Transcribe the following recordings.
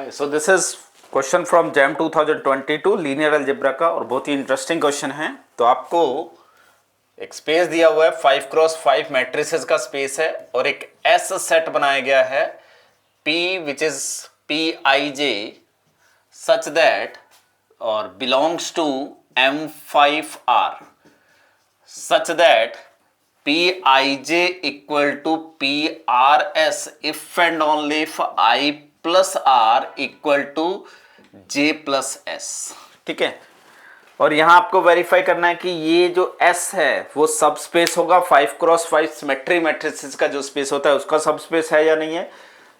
Hi, so this is question from jam 2022 linear algebra का और बहुत ही इंटरेस्टिंग क्वेश्चन है। तो आपको एक स्पेस दिया हुआ है 5x5 मैट्रिसेस का स्पेस है और एक एस सेट बनाया गया है P which is Pij such that और belongs to M5R such that Pij equal to PRS if and only if I plus R equal to J plus S। ठीक है, और यहां आपको वेरीफाई करना है कि ये जो S है वो सब स्पेस होगा 5x5 सिमेट्री मैट्रिसेस का जो स्पेस होता है उसका सब स्पेस है या नहीं है।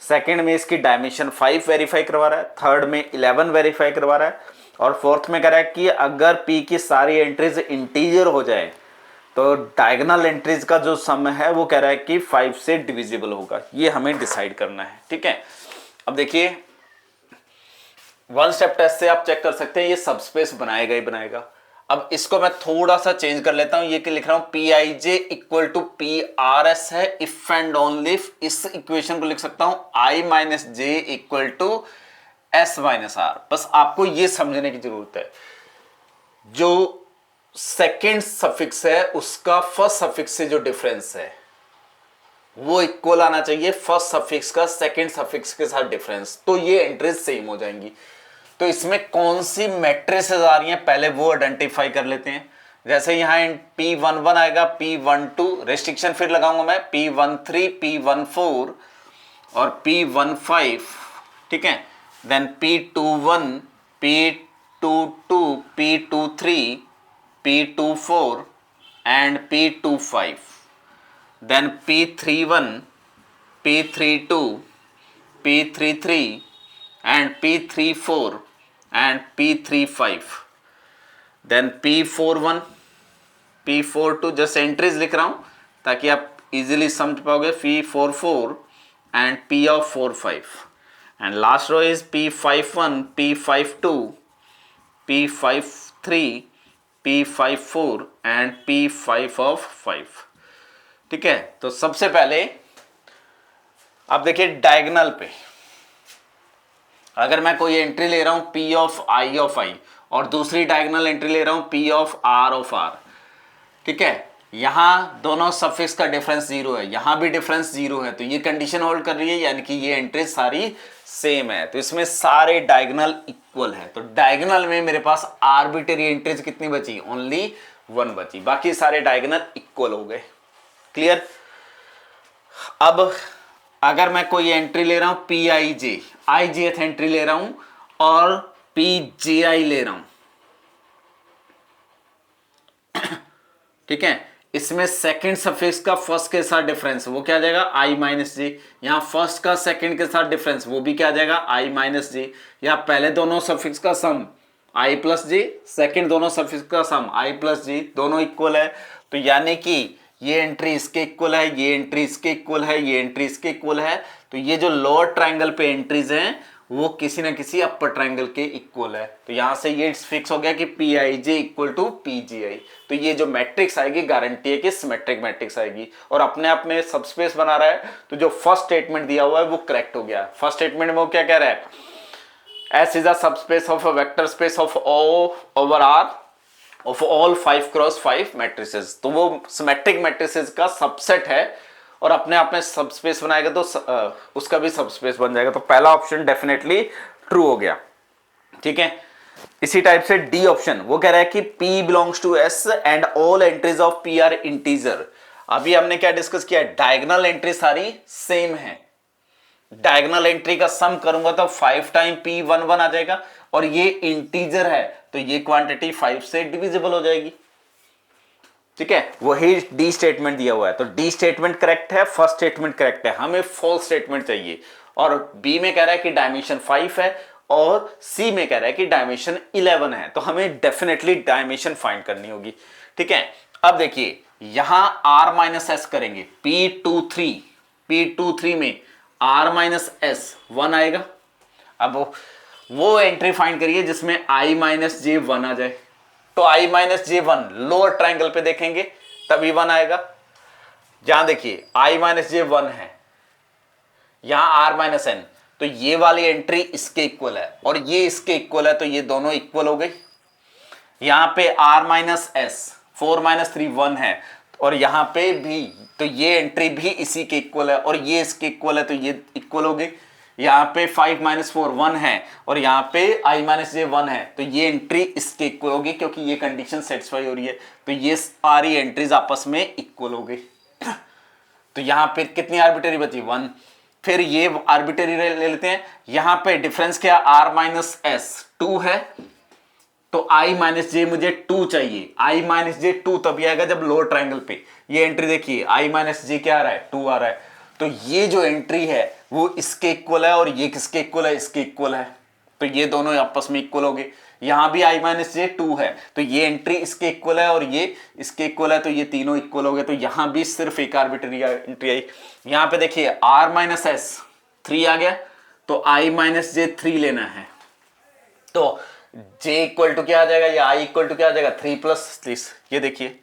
सेकंड में इसकी डायमेंशन 5 वेरीफाई करवा रहा है, थर्ड में 11 वेरीफाई करवा रहा है और फोर्थ में कह रहा है कि अगर P की सारी एंट्रीज इंटीजर हो जाए तो डायगोनल एंट्रीज का जो सम है वो कह रहा है कि 5 से डिविजिबल होगा। ये हमें डिसाइड करना है। ठीक है, अब देखिए वन स्टेप टेस्ट से आप चेक कर सकते हैं ये सब स्पेस बनाएगा ही बनाएगा। अब इसको मैं थोड़ा सा चेंज कर लेता हूं, ये लिख रहा हूं Pij इक्वल टू PRS है इफ एंड ओनली इफ। इस इक्वेशन को लिख सकता हूं I minus J equal to S minus R. बस आपको ये समझने की जरूरत है जो सेकेंड सफिक्स है उसका फर्स्ट सफिक्स से जो डिफरेंस है वो इक्वल आना चाहिए फर्स्ट सफिक्स का सेकेंड सफिक्स के साथ डिफरेंस, तो ये एंट्रीज सेम हो जाएंगी। तो इसमें कौन सी मैट्रिसेस आ रही हैं पहले वो आइडेंटिफाई कर लेते हैं। जैसे यहां P11 आएगा, P12 रेस्ट्रिक्शन फिर लगाऊंगा मैं, P13 P14 और P15। ठीक है, then P21 P22 P23 P24 and P25, then P31 P32 P33 and P34 and P35, then P41 P42। Just entries लिख रहा हूं ताकि आप इजीली समझ पाओगे। P44 and P of 45 and last row is P51 P52 P53 P54 and P5 of 5। ठीक है, तो सबसे पहले आप देखिए डायगोनल पे अगर मैं कोई एंट्री ले रहा हूं P ऑफ I और दूसरी डायगोनल एंट्री ले रहा हूं P ऑफ R। ठीक है, यहां दोनों सफिक्स का डिफरेंस 0 है, यहां भी डिफरेंस 0 है, तो ये कंडीशन होल्ड कर रही है यानी कि ये एंट्री सारी सेम है। तो इसमें सारे डायगोनल इक्वल है। तो डायगोनल में मेरे पास आर्बिट्रेरी एंट्रीज कितनी बची? ओनली 1 बची, बाकी सारे डायगोनल इक्वल हो गए। क्लियर? अब अगर मैं कोई एंट्री ले रहा हूं Pij, ijth एंट्री ले रहा हूं और Pji ले रहा हूं। ठीक है, इसमें सेकंड सफिक्स का फर्स्ट के साथ डिफरेंस वो क्या आ जाएगा? I माइनस जे। यहां फर्स्ट का सेकंड के साथ डिफरेंस वो भी क्या आ जाएगा? I माइनस जे। यहां पहले दोनों सफिक्स का सम I प्लस जे, सेकेंड दोनों सफिक्स का सम I प्लस जे, दोनों इक्वल है। तो यानी कि ये एंट्री इसके इक्वल है, ये एंट्री इसके इक्वल है, ये एंट्री इसके इक्वल है। तो ये जो लोअर ट्रायंगल पे एंट्रीज हैं वो किसी ना किसी अपर ट्रायंगल के इक्वल है। तो यहां से ये फिक्स हो गया कि Pij इक्वल टू Pgi। तो ये जो मैट्रिक्स आएगी गारंटी है कि सिमेट्रिक मैट्रिक्स आएगी और अपने आप में सबस्पेस बना रहा है। तो जो फर्स्ट स्टेटमेंट दिया हुआ है वो करेक्ट हो गया। फर्स्ट स्टेटमेंट में वो क्या कह रहा है? S is a subspace of a vector space of O over R of all 5x5 matrices। तो वो सिमेट्रिक मैट्रिसेस का सबसेट है और अपने आप में सबस्पेस बनाएगा तो उसका भी सबस्पेस बन जाएगा। तो पहला ऑप्शन डेफिनेटली ट्रू हो गया। ठीक है, इसी टाइप से डी ऑप्शन वो कह रहा है कि P belongs to S and all entries of P are integer. अभी हमने क्या डिस्कस किया? डायगोनल एंट्री सारी सेम है। डायगोनल एंट्री का सम करूंगा तो 5 टाइम P11 आ जाएगा और ये इंटीजर है तो ये क्वांटिटी 5 से डिविजिबल हो जाएगी। ठीक है, वही डी स्टेटमेंट दिया हुआ है। तो डी स्टेटमेंट करेक्ट है, फर्स्ट स्टेटमेंट करेक्ट है, हमें फॉल्स स्टेटमेंट चाहिए। और बी में कह रहा है कि डायमेंशन 5 है और सी में कह रहा है कि डायमेंशन 11 है। तो हमें डेफिनेटली डायमेंशन फाइंड करनी होगी। ठीक है, अब देखिए यहां R माइनस एस करेंगे P23 में R माइनस एस 1 आएगा। अब वो एंट्री फाइंड करिए जिसमें I माइनस जे 1 आ जाए। तो I minus J 1 lower triangle पे देखेंगे तभी 1 आएगा। जहां देखिए I माइनस जे 1 है, यहां R माइनस एन, तो ये वाली एंट्री इसके इक्वल है और ये इसके इक्वल है, तो ये दोनों इक्वल हो गई। यहां पे r माइनस एस 4 माइनस 3 1 है और यहां पे भी, तो ये एंट्री भी इसी के इक्वल है और ये इसके इक्वल है, तो ये इक्वल हो गई। यहाँ पे 5 माइनस 4 1 है और यहाँ पे i माइनस जे 1 है, तो ये एंट्री इसके इक्वल होगी क्योंकि ये कंडीशन सेटिस्फाई हो रही है, तो ये सारी एंट्रीज आपस में इक्वल हो गई। तो यहाँ पे कितनी आर्बिट्ररी बची 1, फिर ये आर्बिट्ररी ले लेते हैं। यहाँ पे डिफरेंस क्या r माइनस एस 2 है, तो i माइनस जे मुझे 2 चाहिए। i माइनस जे 2 तभी आएगा जब लोअर ट्रायंगल पे, ये एंट्री देखिए i माइनस जे क्या आ रहा है 2 आ रहा है, तो ये जो एंट्री है वो इसके इक्वल है और ये किसके इक्वल है, इसके इक्वल है, तो ये दोनों आपस में इक्वल हो गए। यहां भी i माइनस जे 2 है, तो ये एंट्री इसके इक्वल है और ये इसके इक्वल है, तो ये तीनों इक्वल हो गए। तो यहां भी सिर्फ एक आर्बिट्ररी एंट्री आई। यहां पे देखिए r माइनस एस 3 आ गया, तो i माइनस जे 3 लेना है, तो j इक्वल टू क्या आ जाएगा, या i इक्वल टू क्या आ जाएगा 3 प्लस 30। ये देखिए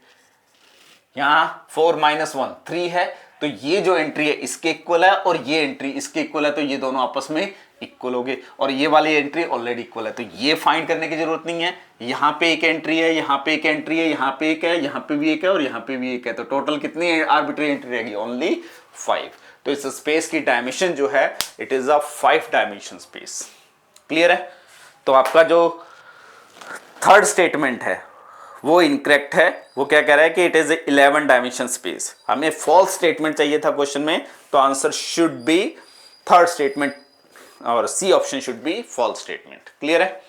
यहां 4 माइनस 1 3 है, तो ये जो एंट्री है इसके इक्वल है और ये एंट्री इसके इक्वल है, तो ये दोनों आपस में इक्वल हो गए और ये वाली एंट्री ऑलरेडी इक्वल है, तो ये फाइंड करने की जरूरत नहीं है। यहां पे एक एंट्री है, यहां पे एक एंट्री है, यहां पे एक है, यहां पे भी एक है और यहां पे भी एक है, तो टोटल कितनी आर्बिट्ररी एंट्री रहेगी, ओनली 5। तो इस स्पेस की डायमेंशन जो है it is a 5 dimension space. Clear है? तो आपका जो थर्ड स्टेटमेंट है वो इनकरेक्ट है। वो क्या कह रहा है कि इट इज 11 डायमेंशन स्पेस। हमें फॉल्स स्टेटमेंट चाहिए था क्वेश्चन में, तो answer should be third statement और c option should be false statement. Clear है?